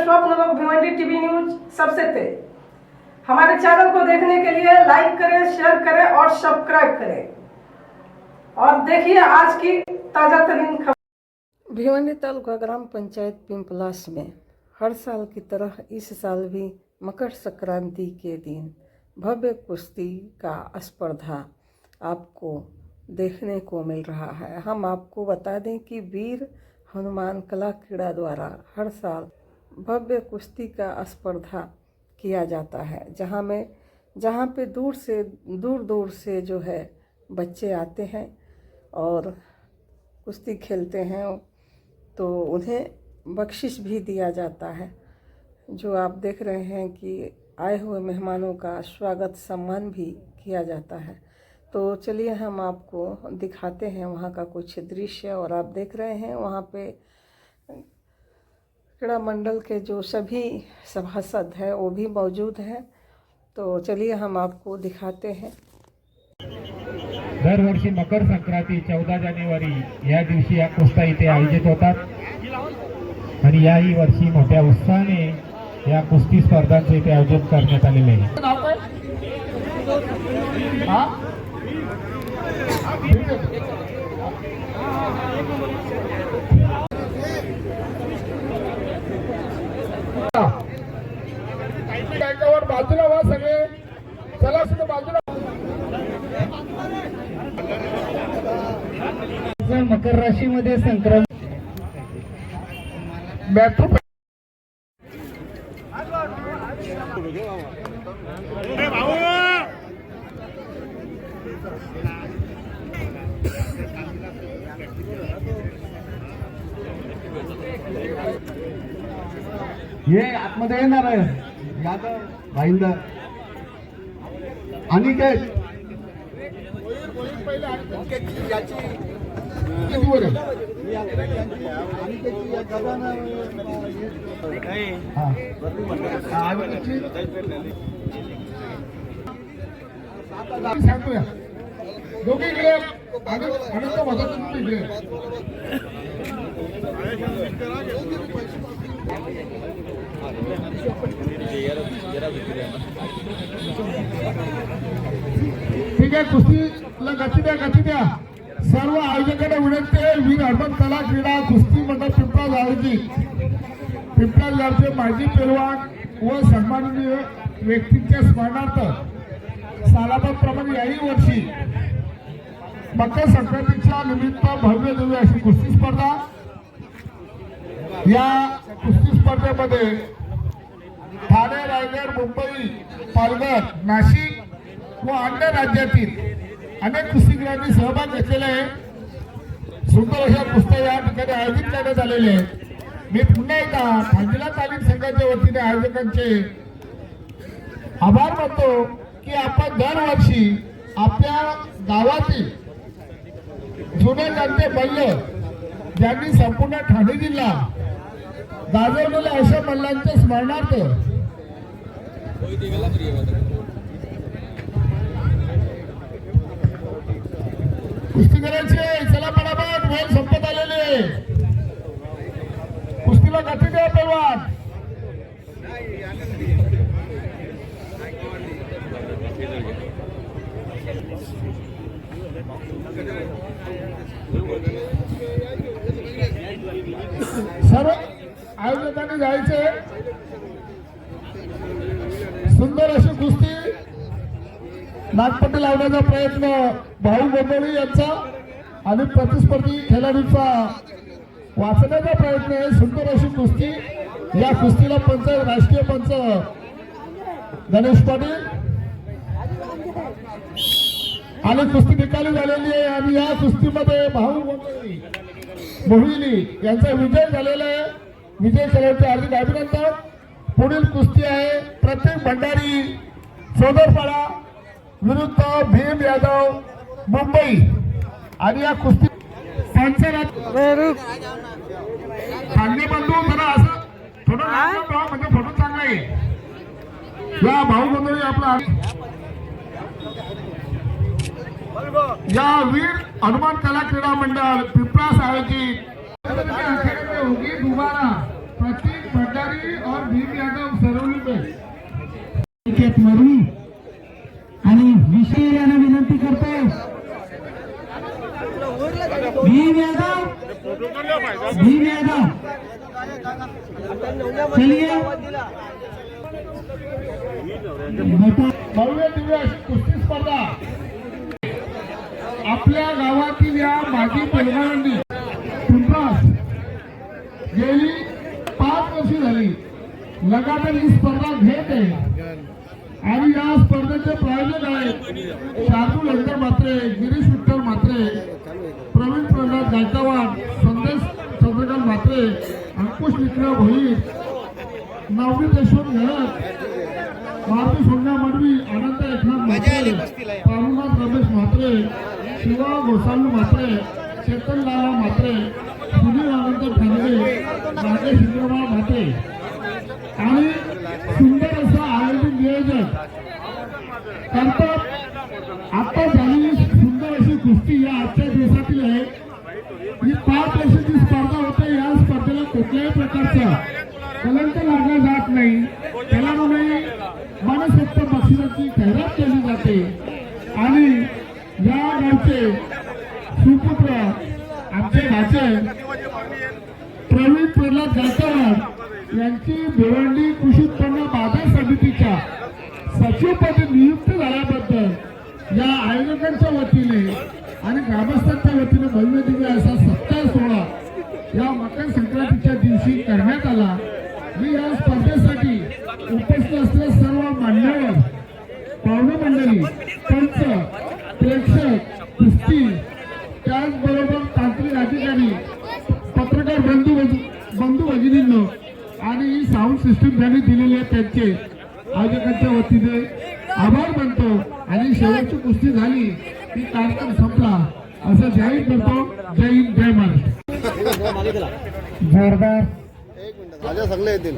स्वप्न लोग Bhiwandi TV news सबसे तेज। हमारे चैनल को देखने के लिए लाइक करें, शेयर करें और सब्सक्राइब करें और देखिए आज की ताजा तरीन खबर। भिवंडी तालुका ग्राम पंचायत पिंपलास में हर साल की तरह इस साल भी मकर संक्रांति के दिन भव्य कुश्ती का स्पर्धा आपको देखने को मिल रहा है। हम आपको बता दें कि वीर हनुमान कला क्रीड़ा द्वारा हर साल भव्य कुश्ती का स्पर्धा किया जाता है, जहाँ पे दूर दूर से जो है बच्चे आते हैं और कुश्ती खेलते हैं, तो उन्हें बख्शिश भी दिया जाता है। जो आप देख रहे हैं कि आए हुए मेहमानों का स्वागत सम्मान भी किया जाता है। तो चलिए हम आपको दिखाते हैं वहाँ का कुछ दृश्य। और आप देख रहे हैं वहाँ पे क्रीड़ा मंडल के जो सभी सभासद हैं वो भी मौजूद हैं। तो चलिए हम आपको दिखाते हैं। दरवर्षी मकर संक्रांती 14 जानेवारी या दिवशी या कुस्त्या इथे आयोजित होतात आणि याही वर्षी मोठ्या उत्साहाने या कुस्ती स्पर्धांचे इथे आयोजन करण्यात आलेले आहे। त्याच्यावर बाजूला व्हा सगळे, चला सुद्धा बाजूला। मकर राशी मध्ये संक्रांत ये आतमध्ये येणार आहे यादव भाईंदर आणि काय सांगूया दोघीकडे अनंत मदत इकडे ठीक आहे। कुस्तीला गती द्या। सर्व आयोजकांना विनंती आहे, वीर हनुमान कला क्रीडा कुस्ती मंडळ पिंपळास आयोजित पिंपळासचे माजी पैलवान व सन्माननीय व्यक्तींच्या स्मरणार्थ सालाबादप्रमाणे याही वर्षी मकर संक्रांतीच्या निमित्त भव्य दिव्य अशी कुस्ती स्पर्धा। या कुस्ती स्पर्धेमध्ये ठाणे, रायगड, मुंबई, पालघर, नाशिक व अन्य राज्यातील अनेक कुस्तीगीरांनी सहभाग घेतलेला आहे। सुंदर अशा कुस्त्या या ठिकाणी आयोजित करण्यात आलेले आहेत। मी पुन्हा एकदा भांजिला तालीम संघाच्या वतीने आयोजकांचे आभार मानतो की आपण दरवर्षी आपल्या गावातील जुने जाणते मल्ल ज्यांनी संपूर्ण ठाणे जिल्हा गाजवलेल्या अशा मल्लांच्या स्मरणार्थ कुस्तीगीरांचे चला पटापट वेळ संपत आलेले आहे। कुस्तीला गती द्या पैलवान। सर्व आयोजकांनी जायचे। सुंदर अशी कुस्ती नागपट्टी लावण्याचा प्रयत्न भाऊ गोंधळी यांचा आणि प्रतिस्पर्धी खेळाडूंचा वाचण्याचा प्रयत्न आहे। सुंदर अशी कुस्ती। या कुस्तीला पंच राष्ट्रीय पंच गणेश पाटील आणि कुस्ती निकाली झालेली आहे आणि या कुस्तीमध्ये भाऊ गोंधळी मोहिली यांचा विजय झालेला आहे। विजय केल्याचे हार्दिक अभिनंदन। पुढील कुस्ती आहे प्रत्येक भंडारी सोदरपाडा विरुद्ध भीम यादव मुंबई आणि या कुस्ती चांगले बंधू जरा असं थोडं म्हणजे फोटो चांगला आहे। या भाऊ गोंधळी आपला या वीर हनुमान कला क्रीडा मंडळ पिंपळास आयोजित होगी दोबारा प्रत्येक भंडारी तिवारी और भीम यादव सरवली में निकेत मरुई आणि विषय यांना विनंती करतोय भीम यादव चलिए भव्य दिव्य कुस्ती स्पर्धा आपल्या गावातील या माजी पैलवानांनी पिंपळास गेली 5 वर्षे झाली लगातार ही स्पर्धा घेत आहे आणि या स्पर्धेचे प्रायोजक आहेत शार्दूल लंगर म्हात्रे, गिरीश विठ्ठल म्हात्रे, प्रवीण प्रल्हाद गायकवाड, संदेश चंद्रकांत म्हात्रे, अंकुश विक्रम भोईर, नवनीत यशवंत घरत, मारुती सोन्या माडवी, अनंत एकनाथ म्हात्रे, पारुनाथ रमेश म्हात्रे, शिवा गोसावी म्हात्रे, चेतन लाला म्हात्रे, सुनील अनंत ठाणे, नागेश इंद्रबाळ म्हात्रे आणि सुंदर असं आयोजन नियोजन करतात. आता झालेली सुंदर अशी कुस्ती या आजच्या दिवसातील आहे. ही 5 वर्षाची स्पर्धा होते. या स्पर्धेला कुठल्याही प्रकारचा कलंक लागला जात नाही. त्याला मनसोक्त बक्षिसाची जाहिरात केली जाते आणि या गावचे सुपुत्र आमचे भाचे प्रवीण प्रल्हाद गायकवाड यांची भिवंडी कृषी उत्पन्न बाजार समितीच्या सचिवपदी नियुक्त झाल्याबद्दल या आयोजकांच्या वतीने आणि ग्रामस्थांच्या वतीने भव्य दिव्य असा सत्कार सोहळा या मकर संक्रांतीच्या दिवशी करण्यात आला. मी या स्पर्धेसाठी उपस्थित असलेले सर्व मान्यवर, पाहुणे मंडळी, पंच, प्रेक्षक, कुस्ती, त्याचबरोबर तांत्रिक अधिकारी, पत्रकार बंधू भगिनींनो आणि साऊंड सिस्टीम ज्यांनी दिलेली आहे त्यांचे आयोजकांच्या वतीने आभार मानतो आणि शेवटची कुस्ती झाली की कार्यक्रम संपला असं जाहीर करतो. जय हिंद, जय महाराष्ट्र. जोरदार माझ्या सगळे येतील.